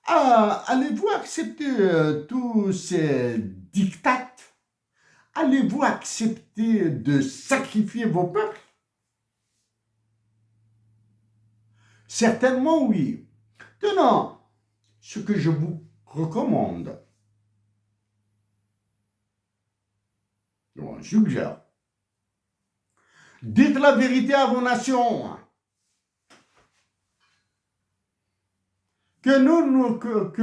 Allez-vous accepter tous ces diktats? Allez-vous accepter de sacrifier vos peuples? Certainement oui. Tenant, ce que je vous recommande, je suggère, dites la vérité à vos nations. Que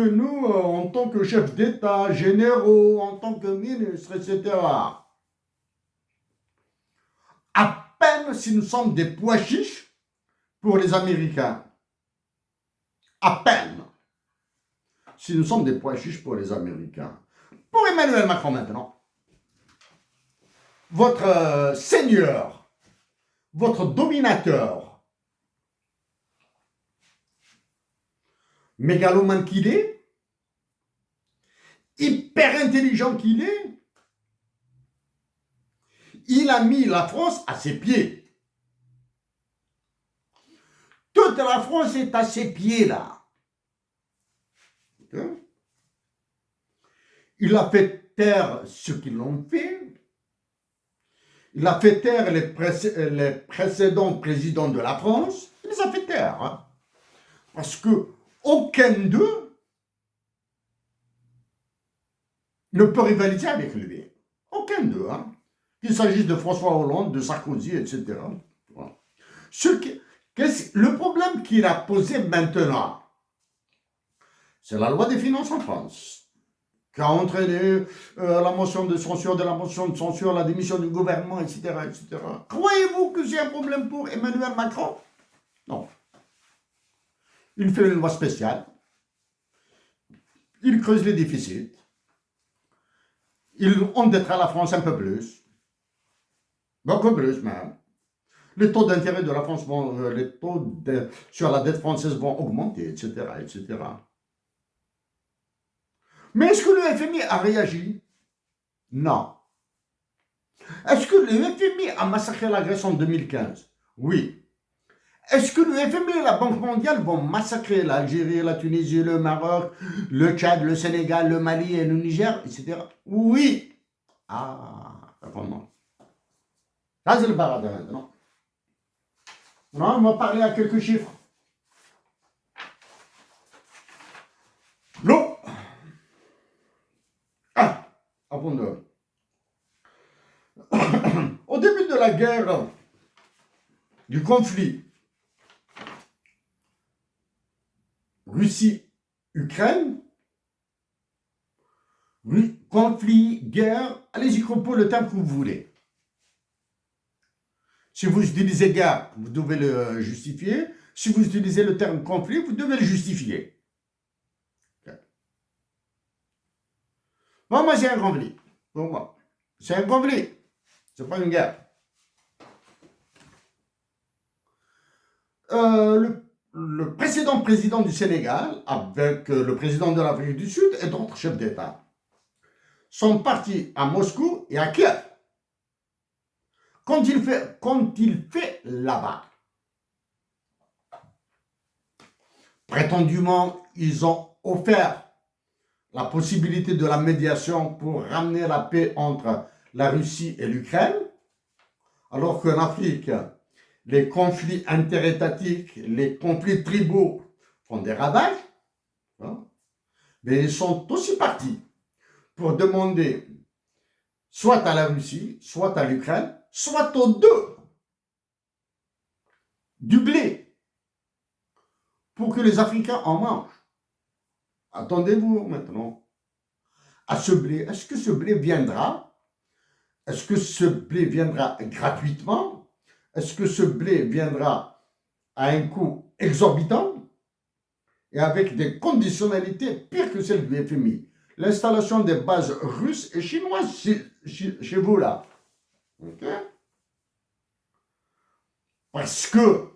nous, en tant que chefs d'État, généraux, en tant que ministres, etc., à peine si nous sommes des pois chiches pour les Américains. À peine si nous sommes des pois chiches pour les Américains. Pour Emmanuel Macron maintenant, votre seigneur, votre dominateur, mégalomane qu'il est, hyper intelligent qu'il est, il a mis la France à ses pieds. Toute la France est à ses pieds là. Il a fait taire ceux qui l'ont fait. Il a fait taire les précédents présidents de la France. Il les a fait taire. Hein. Parce que aucun d'eux ne peut rivaliser avec lui. Aucun d'eux. Hein. Qu'il s'agisse de François Hollande, de Sarkozy, etc. Voilà. Le problème qu'il a posé maintenant, c'est la loi des finances en France, qui a entraîné la motion de censure, la démission du gouvernement, etc. etc. Croyez-vous que c'est un problème pour Emmanuel Macron? Non. Il fait une loi spéciale, il creuse les déficits, il endettera la France un peu plus, beaucoup plus même. Les taux d'intérêt de la France vont, sur la dette française vont augmenter, etc., etc. Mais est-ce que le FMI a réagi? Non. Est-ce que le FMI a massacré la Grèce en 2015? Oui. Est-ce que le FMI et la Banque mondiale vont massacrer l'Algérie, la Tunisie, le Maroc, le Tchad, le Sénégal, le Mali et le Niger, etc.? Oui. Ah, vraiment. Là, c'est le paradis maintenant. Non, on va parler à quelques chiffres. L'eau. Avant de... Au début de la guerre, du conflit, Russie-Ukraine, conflit, guerre, allez-y pour le terme que vous voulez. Si vous utilisez guerre, vous devez le justifier. Si vous utilisez le terme conflit, vous devez le justifier. Okay. Bon, moi, c'est un conflit. Pour moi, c'est un conflit. C'est pas une guerre. Le précédent président du Sénégal, avec le président de l'Afrique du Sud et d'autres chefs d'État, sont partis à Moscou et à Kiev. Quand il fait là-bas, prétendument, ils ont offert la possibilité de la médiation pour ramener la paix entre la Russie et l'Ukraine, alors qu'en Afrique, les conflits interétatiques, les conflits tribaux font des ravages, hein, mais ils sont aussi partis pour demander soit à la Russie, soit à l'Ukraine, soit aux deux, du blé, pour que les Africains en mangent. Attendez-vous maintenant à ce blé. Est-ce que ce blé viendra? Est-ce que ce blé viendra gratuitement? Est-ce que ce blé viendra à un coût exorbitant et avec des conditionnalités pires que celles du FMI? L'installation des bases russes et chinoises chez vous là. Okay? Parce que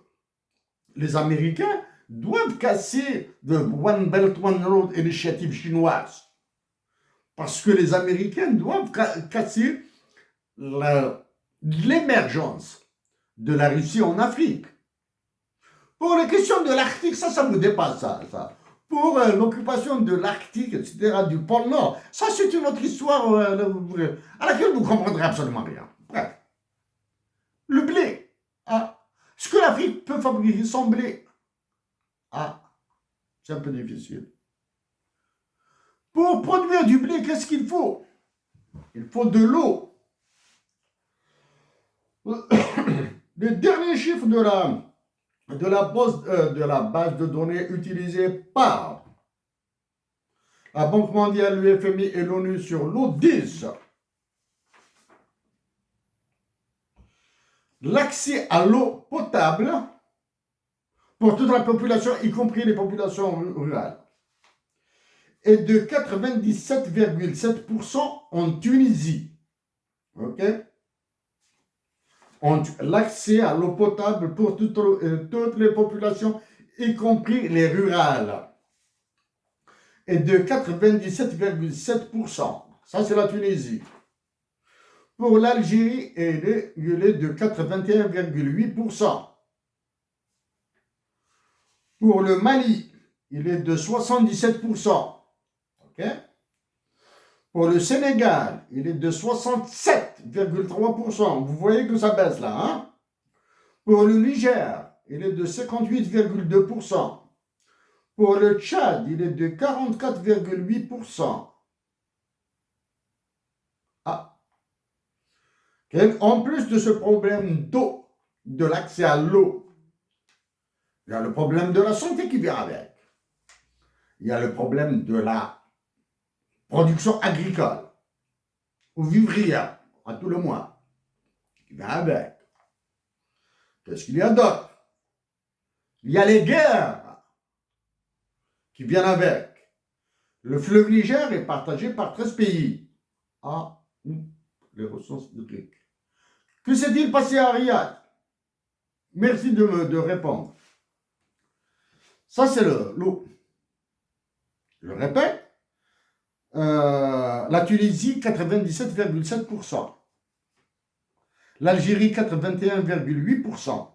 les Américains doivent casser le One Belt, One Road initiative chinoise. Parce que les Américains doivent casser l'émergence de la Russie en Afrique. Pour les questions de l'Arctique, ça vous dépasse ça. pour l'occupation de l'Arctique, etc., du pôle Nord. Ça, c'est une autre histoire à laquelle vous ne comprendrez absolument rien. Bref. Le blé. Ah. Ce que l'Afrique peut fabriquer son blé. Ah. C'est un peu difficile. Pour produire du blé, qu'est-ce qu'il faut? Il faut de l'eau. Les derniers chiffres de la base de données utilisée par la Banque mondiale, l'UFMI et l'ONU sur l'eau disent l'accès à l'eau potable pour toute la population, y compris les populations rurales, est de 97,7% en Tunisie. OK? L'accès à l'eau potable pour toutes les populations, y compris les rurales, est de 97,7%. Ça, c'est la Tunisie. Pour l'Algérie, il est de 81,8%. Pour le Mali, il est de 77%. OK? Pour le Sénégal, il est de 67,3%. Vous voyez que ça baisse là, hein? Pour le Niger, il est de 58,2%. Pour le Tchad, il est de 44,8%. Ah. En plus de ce problème d'eau, de l'accès à l'eau, il y a le problème de la santé qui vient avec. Il y a le problème de la production agricole ou vivrière, à tout le moins, qui vient avec. Qu'est-ce qu'il y a d'autre? Il y a les guerres qui viennent avec. Le fleuve Niger est partagé par 13 pays. Ah, les ressources hydriques. Que s'est-il passé à Riyad? Merci de répondre. Ça, c'est l'eau. Je répète, la Tunisie, 97,7%. L'Algérie, 81,8%.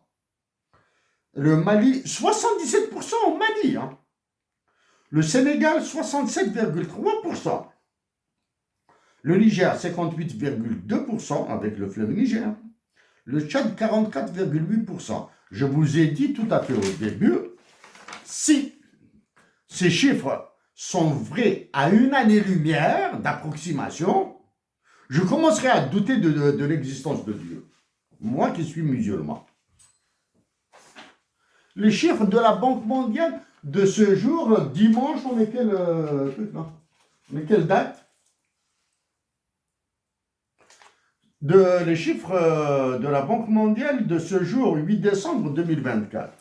Le Mali, 77% au Mali. Hein. Le Sénégal, 67,3%. Le Niger, 58,2% avec le fleuve Niger. Le Tchad, 44,8%. Je vous ai dit tout à fait au début, si ces chiffres sont vrais à une année-lumière d'approximation, je commencerai à douter de l'existence de Dieu. Moi qui suis musulman. Les chiffres de la Banque mondiale de ce jour, dimanche, on est quelle date? Les chiffres de la Banque mondiale de ce jour, 8 décembre 2024.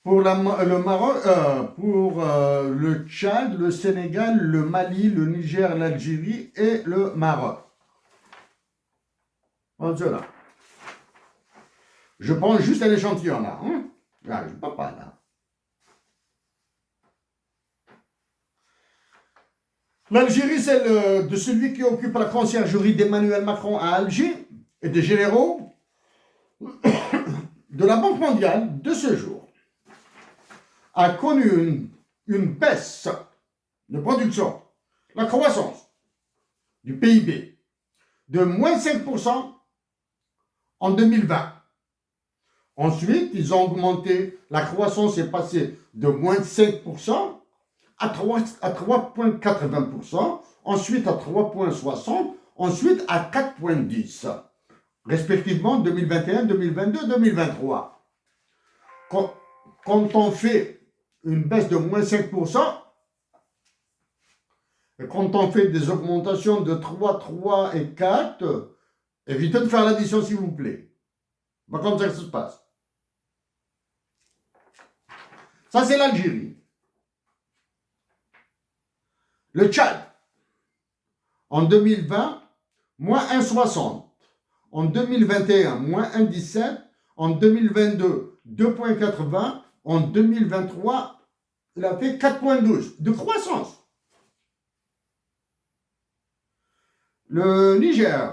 Pour le Maroc, pour le Tchad, le Sénégal, le Mali, le Niger, l'Algérie et le Maroc. Voilà. Je prends juste un échantillon là. Hein? Là, je ne parle pas là. L'Algérie, c'est de celui qui occupe la conciergerie d'Emmanuel Macron à Alger et des généraux de la Banque mondiale de ce jour a connu une baisse de production, la croissance du PIB de moins 5% en 2020. Ensuite, ils ont augmenté, la croissance est passée de moins 5% à 3,80%, ensuite à 3,60%, ensuite à 4,10%, respectivement 2021, 2022, 2023. Quand on fait une baisse de moins 5%, et quand on fait des augmentations de 3, 3 et 4, évitez de faire l'addition s'il vous plaît. Pas comme ça que ça se passe. Ça, c'est l'Algérie. Le Tchad, en 2020, moins 1,60. En 2021, moins 1,17. En 2022, 2,80. En 2023, il a fait 4,12 de croissance. Le Niger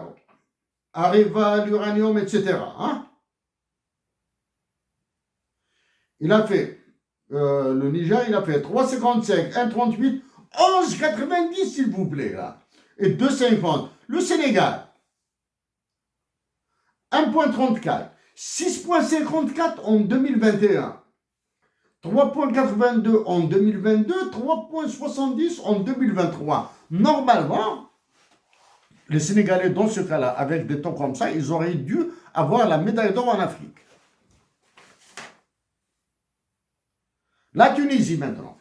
arrive à l'uranium, etc. Hein? Il a fait, le Niger, il a fait 3,55, 1,38, 11,90 s'il vous plaît, là. Et 2,50. Le Sénégal, 1,34, 6,54 en 2021, 3,82 en 2022, 3,70 en 2023. Normalement, les Sénégalais, dans ce cas-là, avec des temps comme ça, ils auraient dû avoir la médaille d'or en Afrique. La Tunisie, maintenant.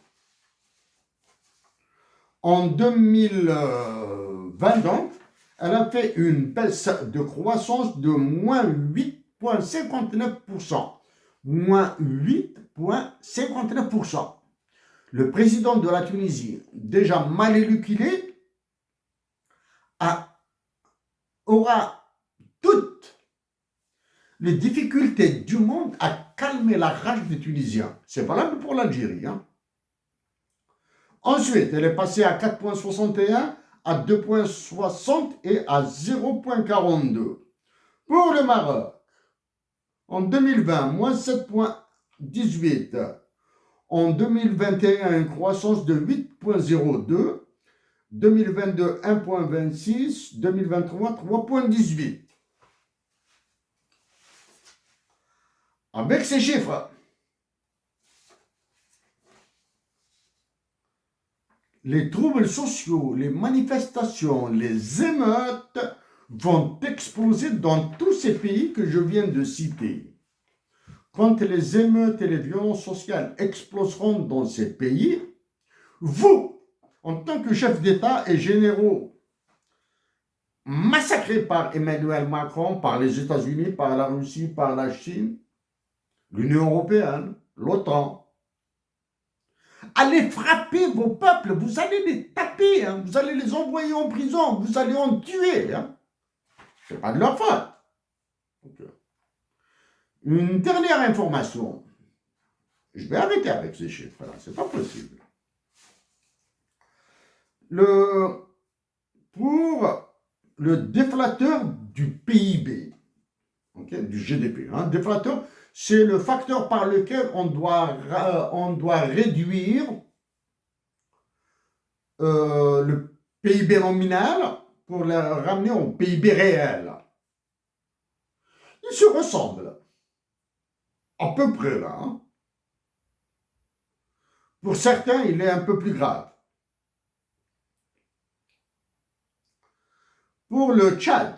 En 2020, donc, elle a fait une baisse de croissance de moins 8,59%. Moins 8,59%. Le président de la Tunisie, déjà mal élu qu'il est, aura toutes les difficultés du monde à calmer la rage des Tunisiens. C'est valable pour l'Algérie. Hein. Ensuite, elle est passée à 4,61, à 2,60 et à 0,42. Pour le Maroc, en 2020, moins 7,18. En 2021, une croissance de 8,02. 2022, 1,26. 2023, 3,18. Avec ces chiffres, les troubles sociaux, les manifestations, les émeutes vont exploser dans tous ces pays que je viens de citer. Quand les émeutes et les violences sociales exploseront dans ces pays, vous, en tant que chef d'État et généraux, massacrés par Emmanuel Macron, par les États-Unis, par la Russie, par la Chine, l'Union européenne, l'OTAN, allez frapper vos peuples, vous allez les taper, hein, vous allez les envoyer en prison, vous allez en tuer. Hein. Ce n'est pas de leur faute. Okay. Une dernière information. Je vais arrêter avec ces chiffres-là, c'est pas possible. Pour le déflateur du PIB, okay, du GDP, hein, déflateur, c'est le facteur par lequel on doit réduire le PIB nominal pour le ramener au PIB réel. Ils se ressemblent. À peu près là. Hein. Pour certains, il est un peu plus grave. Pour le Tchad,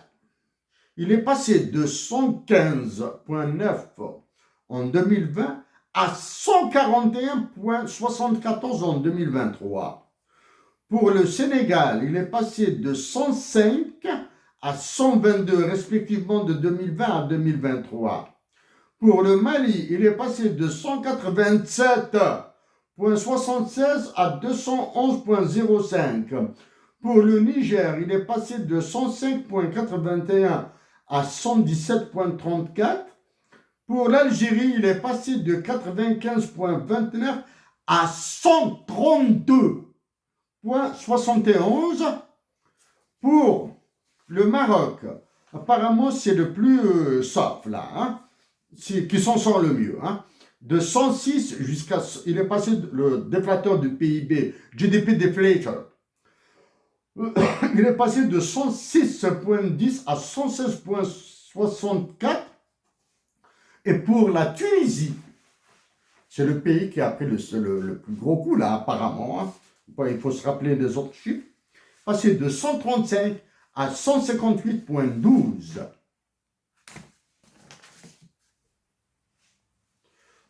il est passé de 115,9 en 2020 à 141,74 en 2023. Pour le Sénégal, il est passé de 105 à 122 respectivement de 2020 à 2023. Pour le Mali, il est passé de 187,76 à 211,05. Pour le Niger, il est passé de 105,81 à 117,34. Pour l'Algérie, il est passé de 95,29 à 132,71. Pour le Maroc, apparemment c'est le plus soft là, hein, qui s'en sort le mieux. Hein. De 106 jusqu'à... Il est passé le déflateur du PIB, GDP deflator. Il est passé de 106,10 à 116,64. Et pour la Tunisie, c'est le pays qui a pris le plus gros coup là apparemment. Hein. Il faut se rappeler des autres chiffres. Passé de 135 à 158,12.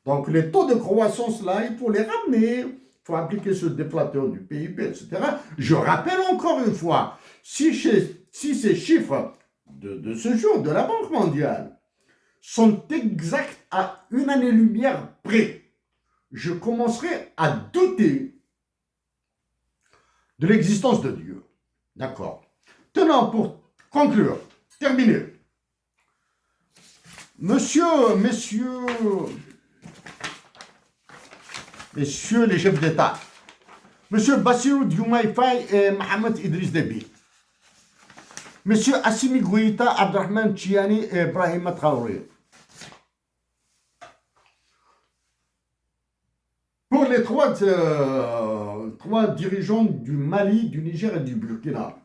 Donc les taux de croissance là, il faut les ramener. Il faut appliquer ce déflateur du PIB, etc. Je rappelle encore une fois, si ces chiffres de ce jour de la Banque mondiale sont exacts à une année-lumière près, je commencerai à douter de l'existence de Dieu. D'accord. Tenant, pour conclure, terminer. Messieurs les chefs d'État, Monsieur Bassirou Diomaye Faye et Mohamed Idriss Déby, Monsieur Assimi Goïta, Abdelrahman Chiani et Ibrahima Traoré, les trois dirigeants du Mali, du Niger et du Burkina.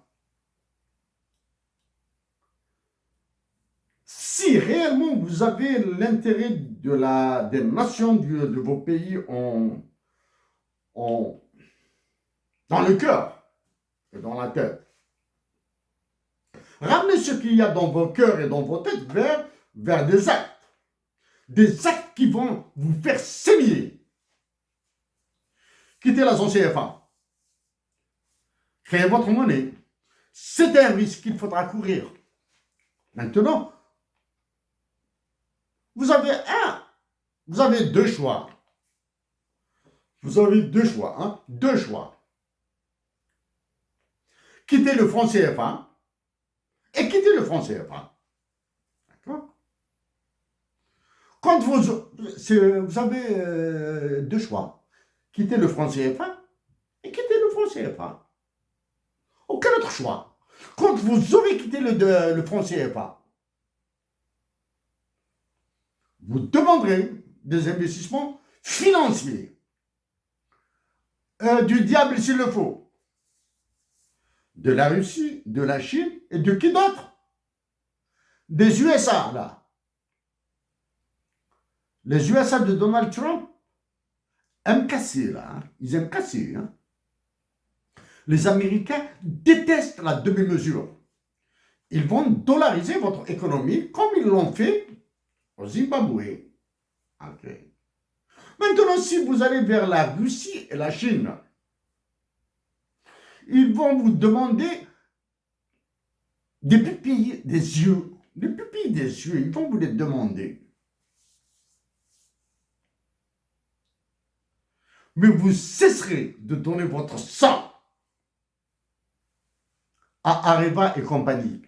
Si réellement vous avez l'intérêt des nations de vos pays dans le cœur et dans la tête, ramenez ce qu'il y a dans vos cœurs et dans vos têtes vers des actes. Des actes qui vont vous faire saigner. Quittez la zone CFA. Créez votre monnaie. C'est un risque qu'il faudra courir. Maintenant, vous avez deux choix. Vous avez deux choix, hein? Deux choix. Quittez le franc CFA et quittez le franc CFA. D'accord? Quand vous avez deux choix. Quittez le franc CFA et quittez le franc CFA. Aucun autre choix. Quand vous aurez quitté le franc CFA, vous demanderez des investissements financiers. Du diable s'il le faut. De la Russie, de la Chine et de qui d'autre? Des USA, là. Les USA de Donald Trump aiment casser, là. Hein. Ils aiment casser. Hein. Les Américains détestent la demi-mesure. Ils vont dollariser votre économie comme ils l'ont fait au Zimbabwe. Okay. Maintenant, si vous allez vers la Russie et la Chine, ils vont vous demander des pupilles des yeux. Des pupilles des yeux, ils vont vous les demander. Mais vous cesserez de donner votre sang à Areva et compagnie.